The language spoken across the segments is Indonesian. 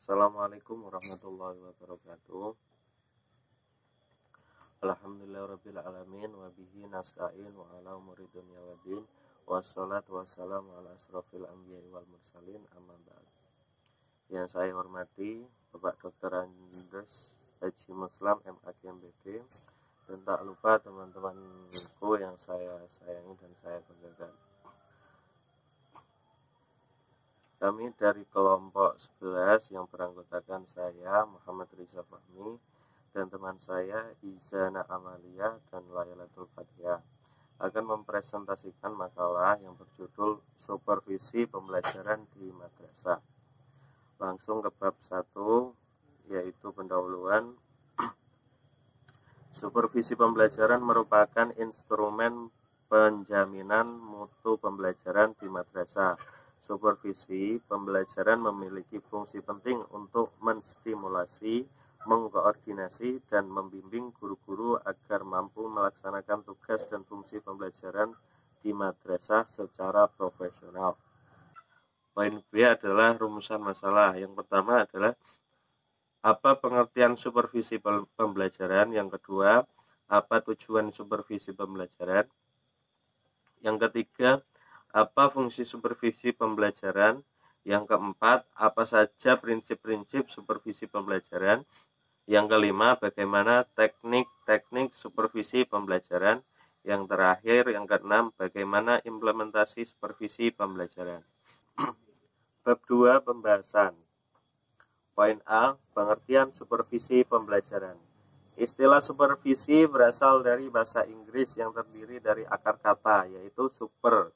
Assalamualaikum warahmatullahi wabarakatuh. Alhamdulillahirabbil alamin wa bihi nasta'in wa ala umuri dunya waddin. Wassalatu wassalamu ala asrofil anbiya'i wal mursalin, amma ba'd. Yang saya hormati Bapak Dr. Andes Haji Muslam MAG MPD, dan tak lupa teman-temanku yang saya sayangi dan saya banggakan. Kami dari kelompok 11 yang beranggotakan saya Muhammad Riza Fahmi dan teman saya Izana Amalia dan Laylatul Fatihah akan mempresentasikan makalah yang berjudul Supervisi Pembelajaran di Madrasah. Langsung ke bab 1, yaitu pendahuluan. Supervisi pembelajaran merupakan instrumen penjaminan mutu pembelajaran di madrasah. Supervisi pembelajaran memiliki fungsi penting untuk menstimulasi, mengkoordinasi, dan membimbing guru-guru agar mampu melaksanakan tugas dan fungsi pembelajaran di madrasah secara profesional. Poin B adalah rumusan masalah. Yang pertama adalah apa pengertian supervisi pembelajaran. Yang kedua, apa tujuan supervisi pembelajaran. Yang ketiga, apa fungsi supervisi pembelajaran. Yang keempat, apa saja prinsip-prinsip supervisi pembelajaran. Yang kelima, bagaimana teknik-teknik supervisi pembelajaran. Yang terakhir, yang keenam, bagaimana implementasi supervisi pembelajaran. Bab 2, pembahasan. Poin A, pengertian supervisi pembelajaran. Istilah supervisi berasal dari bahasa Inggris yang terdiri dari akar kata, yaitu super,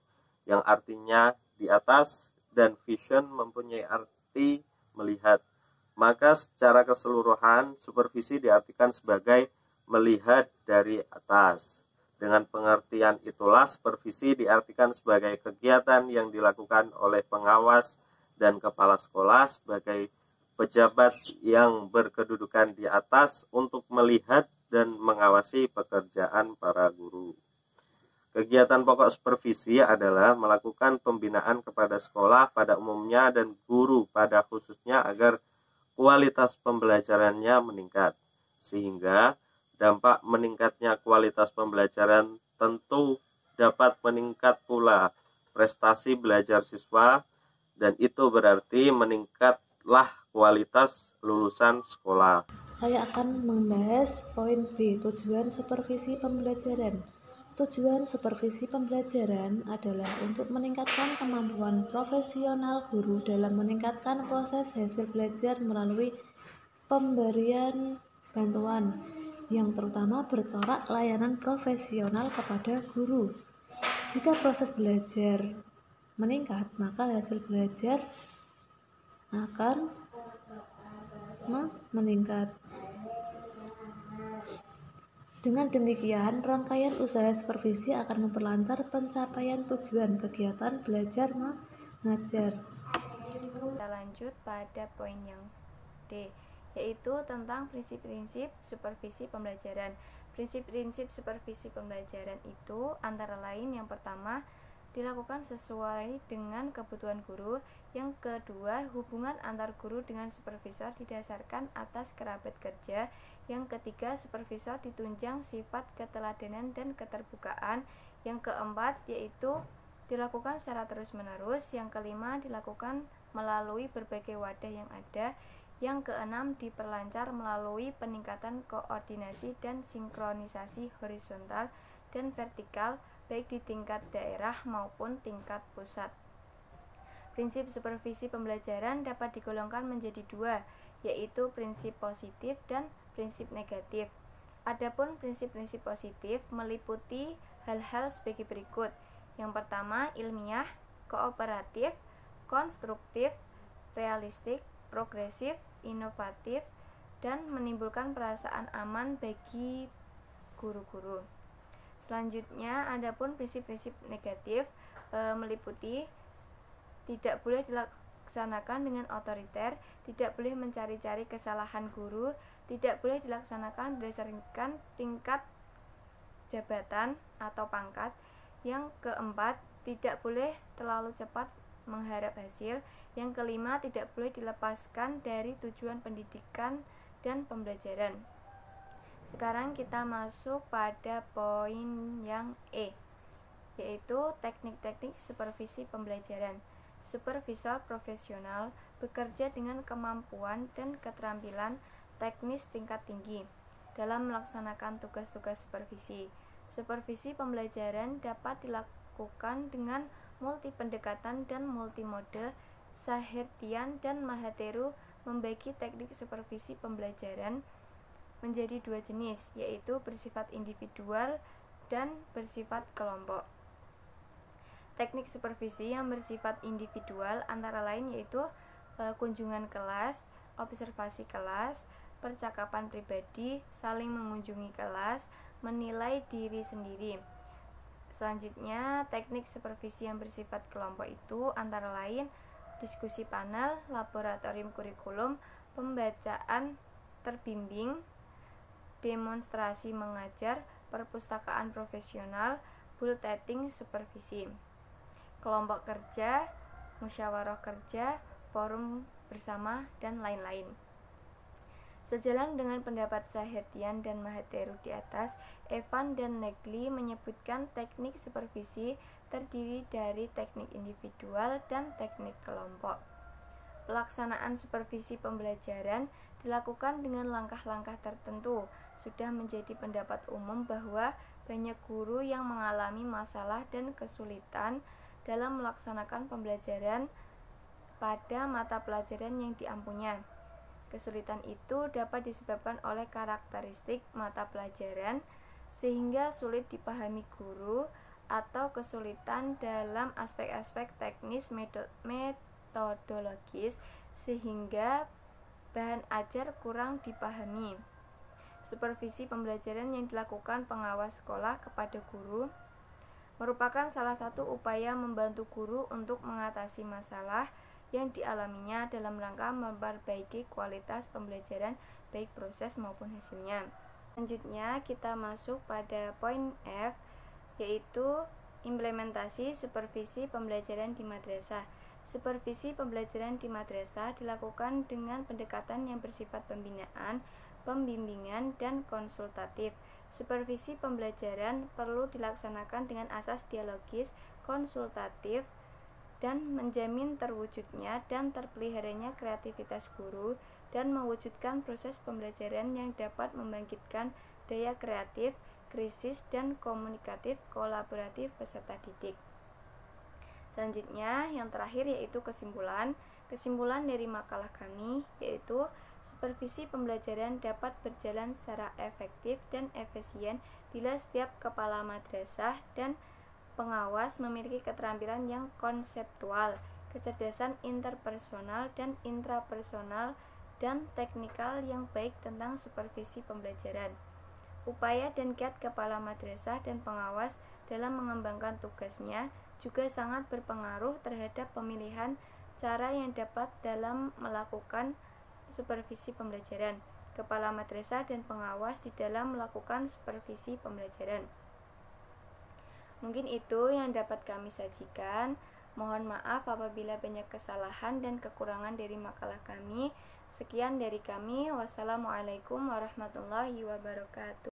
yang artinya di atas, dan vision mempunyai arti melihat. Maka secara keseluruhan, supervisi diartikan sebagai melihat dari atas. Dengan pengertian itulah, supervisi diartikan sebagai kegiatan yang dilakukan oleh pengawas dan kepala sekolah sebagai pejabat yang berkedudukan di atas untuk melihat dan mengawasi pekerjaan para guru. Kegiatan pokok supervisi adalah melakukan pembinaan kepada sekolah pada umumnya dan guru pada khususnya agar kualitas pembelajarannya meningkat. Sehingga dampak meningkatnya kualitas pembelajaran tentu dapat meningkat pula prestasi belajar siswa, dan itu berarti meningkatlah kualitas lulusan sekolah. Saya akan membahas poin B, tujuan supervisi pembelajaran. Tujuan supervisi pembelajaran adalah untuk meningkatkan kemampuan profesional guru dalam meningkatkan proses hasil belajar melalui pemberian bantuan yang terutama bercorak layanan profesional kepada guru. Jika proses belajar meningkat, maka hasil belajar akan meningkat. Dengan demikian, rangkaian usaha supervisi akan memperlancar pencapaian tujuan kegiatan belajar mengajar. Kita lanjut pada poin yang D, yaitu tentang prinsip-prinsip supervisi pembelajaran. Prinsip-prinsip supervisi pembelajaran itu antara lain, yang pertama, dilakukan sesuai dengan kebutuhan guru. Yang kedua, hubungan antar guru dengan supervisor didasarkan atas kerabat kerja. Yang ketiga, supervisor ditunjang sifat keteladanan dan keterbukaan. Yang keempat, yaitu dilakukan secara terus-menerus. Yang kelima, dilakukan melalui berbagai wadah yang ada. Yang keenam, diperlancar melalui peningkatan koordinasi dan sinkronisasi horizontal dan vertikal, baik di tingkat daerah maupun tingkat pusat. Prinsip supervisi pembelajaran dapat digolongkan menjadi dua, yaitu prinsip positif dan prinsip negatif. Adapun prinsip-prinsip positif meliputi hal-hal sebagai berikut. Yang pertama, ilmiah, kooperatif, konstruktif, realistik, progresif, inovatif, dan menimbulkan perasaan aman bagi guru-guru. Selanjutnya, adapun prinsip-prinsip negatif meliputi tidak boleh dilaksanakan dengan otoriter, tidak boleh mencari-cari kesalahan guru, tidak boleh dilaksanakan berdasarkan tingkat jabatan atau pangkat. Yang keempat, tidak boleh terlalu cepat mengharap hasil. Yang kelima, tidak boleh dilepaskan dari tujuan pendidikan dan pembelajaran. Sekarang kita masuk pada poin yang E, yaitu teknik-teknik supervisi pembelajaran. Supervisor profesional bekerja dengan kemampuan dan keterampilan teknis tingkat tinggi dalam melaksanakan tugas-tugas supervisi. Supervisi pembelajaran dapat dilakukan dengan multi pendekatan dan multimode. Sahertian dan Mahathir membagi teknik supervisi pembelajaran menjadi dua jenis, yaitu bersifat individual dan bersifat kelompok. Teknik supervisi yang bersifat individual antara lain yaitu kunjungan kelas, observasi kelas, percakapan pribadi, saling mengunjungi kelas, menilai diri sendiri. Selanjutnya, teknik supervisi yang bersifat kelompok itu antara lain diskusi panel, laboratorium kurikulum, pembacaan terbimbing, demonstrasi mengajar, perpustakaan profesional, bulletin supervisi, kelompok kerja, musyawarah kerja, forum bersama, dan lain-lain. Sejalan dengan pendapat Sahertian dan Mahathir di atas, Evan dan Negli menyebutkan teknik supervisi terdiri dari teknik individual dan teknik kelompok. Pelaksanaan supervisi pembelajaran dilakukan dengan langkah-langkah tertentu. Sudah menjadi pendapat umum bahwa banyak guru yang mengalami masalah dan kesulitan dalam melaksanakan pembelajaran pada mata pelajaran yang diampunya. Kesulitan itu dapat disebabkan oleh karakteristik mata pelajaran sehingga sulit dipahami guru, atau kesulitan dalam aspek-aspek teknis metodologis sehingga bahan ajar kurang dipahami. Supervisi pembelajaran yang dilakukan pengawas sekolah kepada guru merupakan salah satu upaya membantu guru untuk mengatasi masalah yang dialaminya dalam rangka memperbaiki kualitas pembelajaran baik proses maupun hasilnya. Selanjutnya kita masuk pada poin F, yaitu implementasi supervisi pembelajaran di madrasah. Supervisi pembelajaran di madrasah dilakukan dengan pendekatan yang bersifat pembinaan, pembimbingan, dan konsultatif. Supervisi pembelajaran perlu dilaksanakan dengan asas dialogis, konsultatif, dan menjamin terwujudnya dan terpeliharanya kreativitas guru dan mewujudkan proses pembelajaran yang dapat membangkitkan daya kreatif, krisis, dan komunikatif kolaboratif peserta didik. Selanjutnya, yang terakhir yaitu kesimpulan. Kesimpulan dari makalah kami yaitu supervisi pembelajaran dapat berjalan secara efektif dan efisien bila setiap kepala madrasah dan pengawas memiliki keterampilan yang konseptual, kecerdasan interpersonal dan intrapersonal, dan teknikal yang baik tentang supervisi pembelajaran. Upaya dan kiat kepala madrasah dan pengawas dalam mengembangkan tugasnya juga sangat berpengaruh terhadap pemilihan cara yang dapat dalam melakukan supervisi pembelajaran. Kepala madrasah dan pengawas di dalam melakukan supervisi pembelajaran. Mungkin itu yang dapat kami sajikan. Mohon maaf apabila banyak kesalahan dan kekurangan dari makalah kami. Sekian dari kami. Wassalamualaikum warahmatullahi wabarakatuh.